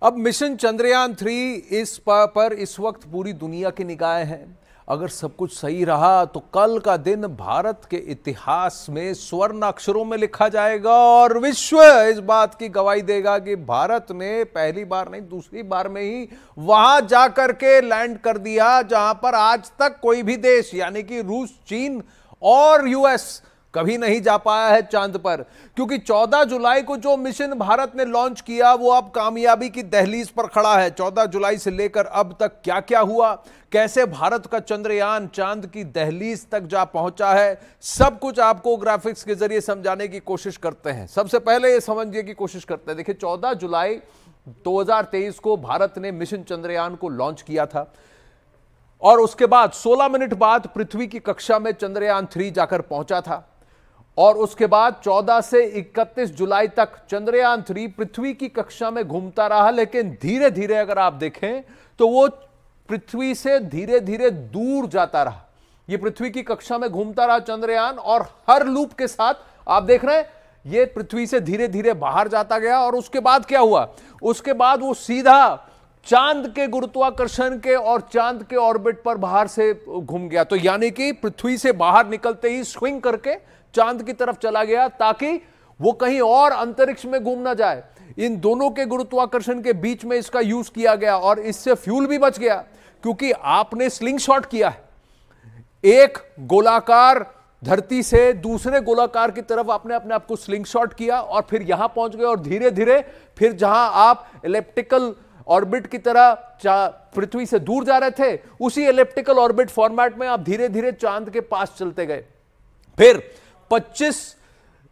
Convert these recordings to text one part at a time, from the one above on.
अब मिशन चंद्रयान 3 पर इस वक्त पूरी दुनिया की निगाहें हैं। अगर सब कुछ सही रहा तो कल का दिन भारत के इतिहास में स्वर्ण अक्षरों में लिखा जाएगा और विश्व इस बात की गवाही देगा कि भारत ने पहली बार नहीं दूसरी बार में ही वहां जाकर के लैंड कर दिया जहां पर आज तक कोई भी देश यानी कि रूस, चीन और यूएस कभी नहीं जा पाया है चांद पर। क्योंकि 14 जुलाई को जो मिशन भारत ने लॉन्च किया वो अब कामयाबी की दहलीज पर खड़ा है। 14 जुलाई से लेकर अब तक क्या क्या हुआ, कैसे भारत का चंद्रयान चांद की दहलीज तक जा पहुंचा है, सब कुछ आपको ग्राफिक्स के जरिए समझाने की कोशिश करते हैं। सबसे पहले यह समझने की कोशिश करते हैं, देखिए 14 जुलाई 2023 को भारत ने मिशन चंद्रयान को लॉन्च किया था और उसके बाद 16 मिनट बाद पृथ्वी की कक्षा में चंद्रयान 3 जाकर पहुंचा था और उसके बाद 14 से 31 जुलाई तक चंद्रयान 3 पृथ्वी की कक्षा में घूमता रहा। लेकिन धीरे धीरे अगर आप देखें तो वो पृथ्वी से धीरे धीरे दूर जाता रहा। ये पृथ्वी की कक्षा में घूमता रहा चंद्रयान और हर लूप के साथ आप देख रहे हैं ये पृथ्वी से धीरे धीरे बाहर जाता गया। और उसके बाद क्या हुआ, उसके बाद वो सीधा चांद के गुरुत्वाकर्षण के और चांद के ऑर्बिट पर बाहर से घूम गया। तो यानी कि पृथ्वी से बाहर निकलते ही स्विंग करके चांद की तरफ चला गया ताकि वो कहीं और अंतरिक्ष में घूम ना जाए। इन दोनों के गुरुत्वाकर्षण के बीच में इसका यूज किया गया और इससे फ्यूल भी बच गया क्योंकि आपने स्लिंग शॉट किया है। एक गोलाकार धरती से दूसरे गोलाकार की तरफ आपने अपने आप को स्लिंग शॉट किया और फिर यहां पहुंच गए और धीरे धीरे फिर जहां आप इलिप्टिकल ऑर्बिट की तरह पृथ्वी से दूर जा रहे थे उसी इलिप्टिकल ऑर्बिट फॉर्मेट में आप धीरे धीरे चांद के पास चलते गए। फिर 25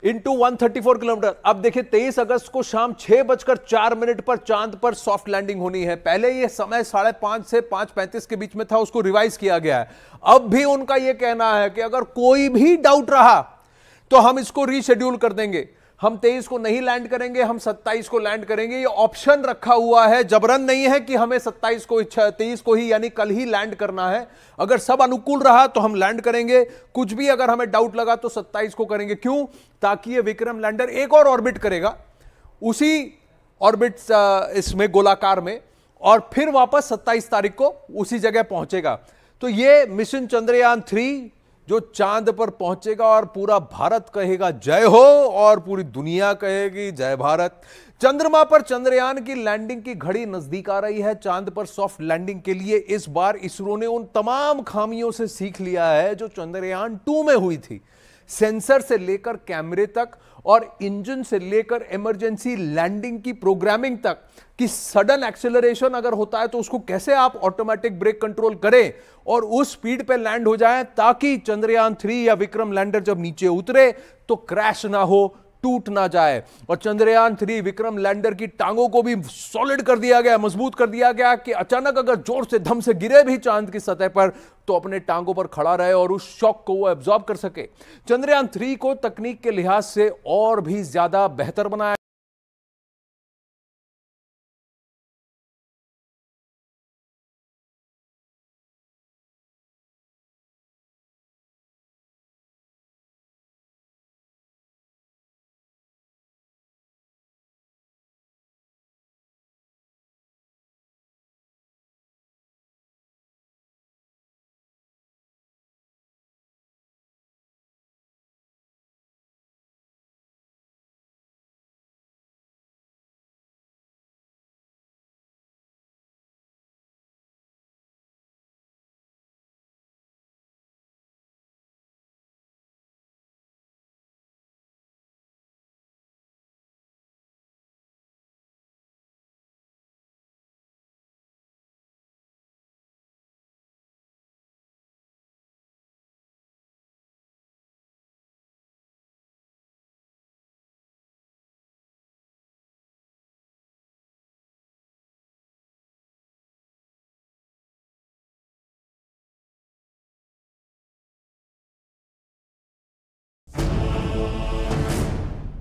इंटू 134 किलोमीटर। अब देखिए 23 अगस्त को शाम 6:04 पर चांद पर सॉफ्ट लैंडिंग होनी है। पहले यह समय 5:30 से 5:35 के बीच में था, उसको रिवाइज किया गया है। अब भी उनका यह कहना है कि अगर कोई भी डाउट रहा तो हम इसको रीशेड्यूल कर देंगे। हम 23 को नहीं लैंड करेंगे, हम 27 को लैंड करेंगे। ये ऑप्शन रखा हुआ है, जबरन नहीं है कि हमें 27 को 23 को ही यानी कल ही लैंड करना है। अगर सब अनुकूल रहा तो हम लैंड करेंगे, कुछ भी अगर हमें डाउट लगा तो 27 को करेंगे। क्यों? ताकि ये विक्रम लैंडर एक और ऑर्बिट करेगा उसी ऑर्बिट इसमें गोलाकार में और फिर वापस 27 तारीख को उसी जगह पहुंचेगा। तो ये मिशन चंद्रयान 3 जो चांद पर पहुंचेगा और पूरा भारत कहेगा जय हो और पूरी दुनिया कहेगी जय भारत। चंद्रमा पर चंद्रयान की लैंडिंग की घड़ी नजदीक आ रही है। चांद पर सॉफ्ट लैंडिंग के लिए इस बार इसरो ने उन तमाम खामियों से सीख लिया है जो चंद्रयान 2 में हुई थी। सेंसर से लेकर कैमरे तक और इंजन से लेकर इमरजेंसी लैंडिंग की प्रोग्रामिंग तक कि सडन एक्सेलरेशन अगर होता है तो उसको कैसे आप ऑटोमेटिक ब्रेक कंट्रोल करें और उस स्पीड पे लैंड हो जाए ताकि चंद्रयान 3 या विक्रम लैंडर जब नीचे उतरे तो क्रैश ना हो, टूट ना जाए। और चंद्रयान 3 विक्रम लैंडर की टांगों को भी सॉलिड कर दिया गया, मजबूत कर दिया गया कि अचानक अगर जोर से धम से गिरे भी चांद की सतह पर तो अपने टांगों पर खड़ा रहे और उस शॉक को वो एब्जॉर्ब कर सके। चंद्रयान 3 को तकनीक के लिहाज से और भी ज्यादा बेहतर बनाया।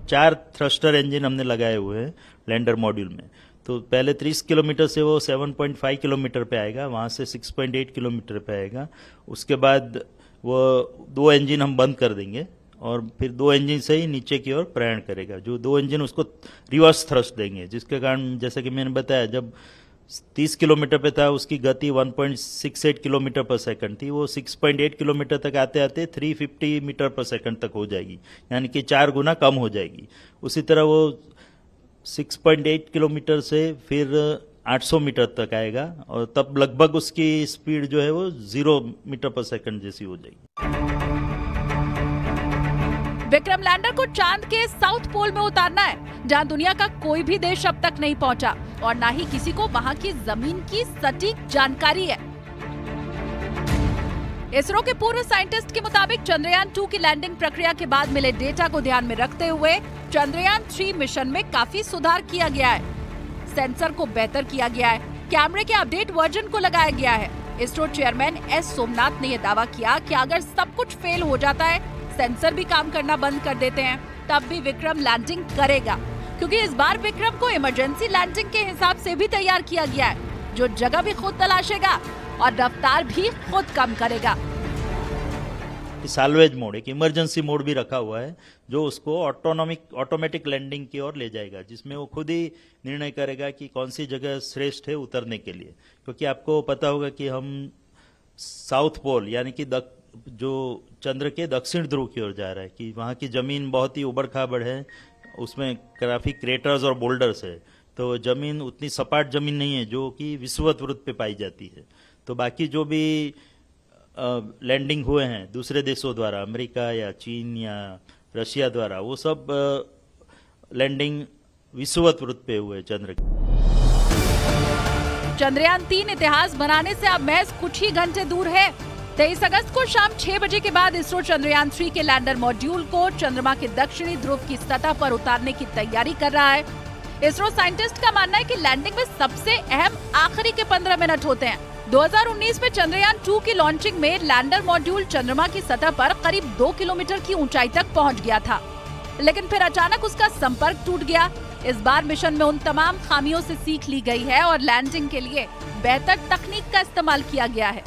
चार थ्रस्टर इंजन हमने लगाए हुए हैं लैंडर मॉड्यूल में। तो पहले 30 किलोमीटर से वो 7.5 किलोमीटर पे आएगा, वहाँ से 6.8 किलोमीटर पे आएगा। उसके बाद वो 2 इंजन हम बंद कर देंगे और फिर 2 इंजन से ही नीचे की ओर प्रयाण करेगा। जो 2 इंजन उसको रिवर्स थ्रस्ट देंगे, जिसके कारण जैसे कि मैंने बताया जब 30 किलोमीटर पे था उसकी गति 1.68 किलोमीटर पर सेकंड थी, वो 6.8 किलोमीटर तक आते आते 350 मीटर पर सेकंड तक हो जाएगी, यानी कि 4 गुना कम हो जाएगी। उसी तरह वो 6.8 किलोमीटर से फिर 800 मीटर तक आएगा और तब लगभग उसकी स्पीड जो है वो 0 मीटर पर सेकंड जैसी हो जाएगी। विक्रम लैंडर को चांद के साउथ पोल में उतारना है, जहां दुनिया का कोई भी देश अब तक नहीं पहुंचा और ना ही किसी को वहां की जमीन की सटीक जानकारी है। इसरो के पूर्व साइंटिस्ट के मुताबिक चंद्रयान 2 की लैंडिंग प्रक्रिया के बाद मिले डेटा को ध्यान में रखते हुए चंद्रयान 3 मिशन में काफी सुधार किया गया है। सेंसर को बेहतर किया गया है, कैमरे के अपडेट वर्जन को लगाया गया है। इसरो चेयरमैन एस सोमनाथ ने यह दावा किया कि अगर सब कुछ फेल हो जाता है, सेंसर भी काम करना बंद कर देते हैं, तब भी विक्रम लैंडिंग करेगा, क्योंकि इस बार विक्रम को इमरजेंसी लैंडिंग के हिसाब से भी तैयार किया गया है, जो जगह भी खुद तलाशेगा और रफ्तार भी खुद कम करेगा। साल्वेज मोड, एक इमरजेंसी मोड भी रखा हुआ है जो उसको ऑटोमेटिक लैंडिंग की ओर ले जाएगा, जिसमें वो खुद ही निर्णय करेगा कि कौन सी जगह श्रेष्ठ है उतरने के लिए। क्योंकि आपको पता होगा कि हम साउथ पोल यानी कि जो चंद्र के दक्षिण ध्रुव की ओर जा रहा है, कि वहाँ की जमीन बहुत ही उबड़ खाबड़ है, उसमें काफी क्रेटर्स और बोल्डर्स है, तो जमीन उतनी सपाट जमीन नहीं है जो कि विषुवत वृत्त पे पाई जाती है। तो बाकी जो भी लैंडिंग हुए हैं दूसरे देशों द्वारा, अमेरिका या चीन या रशिया द्वारा, वो सब लैंडिंग विषुवत वृत्त पे हुए चंद्र के। चंद्रयान 3 इतिहास बनाने से अब महज कुछ ही घंटे दूर है। 23 अगस्त को शाम 6 बजे के बाद इसरो चंद्रयान 3 के लैंडर मॉड्यूल को चंद्रमा के दक्षिणी ध्रुव की सतह पर उतारने की तैयारी कर रहा है। इसरो साइंटिस्ट का मानना है कि लैंडिंग में सबसे अहम आखिरी के 15 मिनट होते हैं। 2019 में चंद्रयान 2 की लॉन्चिंग में लैंडर मॉड्यूल चंद्रमा की सतह पर करीब 2 किलोमीटर की ऊंचाई तक पहुंच गया था, लेकिन फिर अचानक उसका संपर्क टूट गया। इस बार मिशन में उन तमाम खामियों से सीख ली गई है और लैंडिंग के लिए बेहतर तकनीक का इस्तेमाल किया गया है।